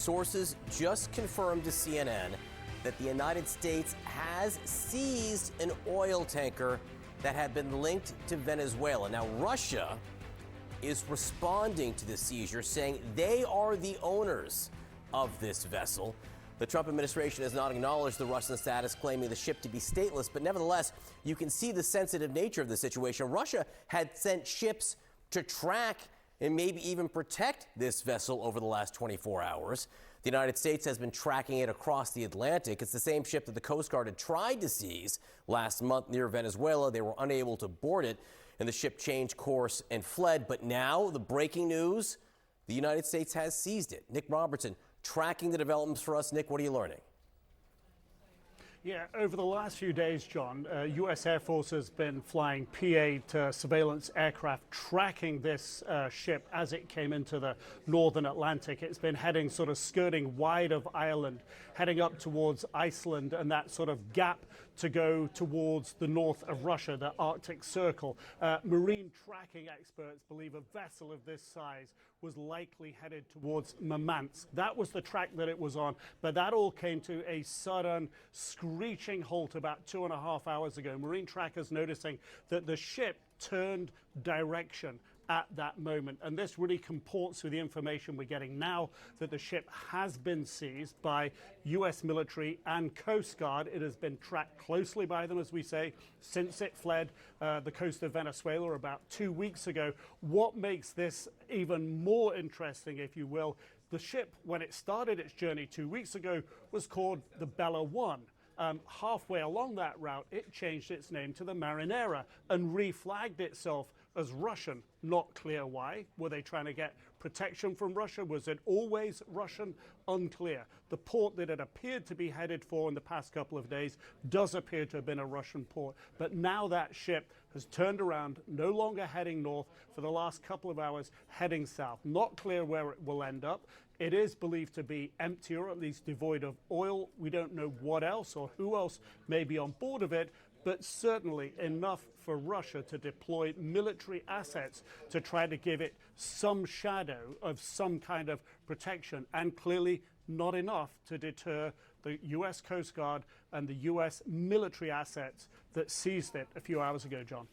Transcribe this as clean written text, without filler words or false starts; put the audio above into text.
sources just confirmed to CNN that the United States has seized an oil tanker that had been linked to Venezuela. Now, Russia is responding to the seizure, saying they are the owners of this vessel. The Trump administration has not acknowledged the Russian status, claiming the ship to be stateless, but nevertheless, you can see the sensitive nature of the situation. Russia had sent ships to track and maybe even protect this vessel over the last 24 hours. The United States has been tracking it across the Atlantic. It's the same ship that the Coast Guard had tried to seize last month near Venezuela. They were unable to board it, and the ship changed course and fled. But now, the breaking news, the United States has seized it. Nick Robertson tracking the developments for us. Nick, what are you learning? Yeah, over the last few days, John, U.S. Air Force has been flying P-8 surveillance aircraft tracking this ship as it came into the northern Atlantic. It's been heading sort of skirting wide of Ireland, heading up towards Iceland and that sort of gap to go towards the north of Russia, the Arctic Circle. Marine tracking experts believe a vessel of this size was likely headed towards Murmansk. That was the track that it was on, but that all came to a sudden screeching halt about 2.5 hours ago. Marine trackers noticing that the ship turned direction at that moment. And this really comports with the information we're getting now that the ship has been seized by U.S. military and Coast Guard. It has been tracked closely by them, as we say, since it fled the coast of Venezuela about 2 weeks ago. What makes this even more interesting, if you will, the ship, when it started its journey 2 weeks ago, was called the Bella One. Halfway along that route, it changed its name to the Marinera and reflagged itself as Russian. Not clear why. Were they trying to get protection from Russia? Was it always Russian? Unclear. The port that it appeared to be headed for in the past couple of days does appear to have been a Russian port. But now that ship has turned around, no longer heading north, for the last couple of hours heading south. Not clear where it will end up. It is believed to be empty, or at least devoid of oil. We don't know what else or who else may be on board of it, but certainly enough for Russia to deploy military assets to try to give it some shadow of some kind of protection, and clearly not enough to deter the U.S. Coast Guard and the U.S. military assets that seized it a few hours ago, John.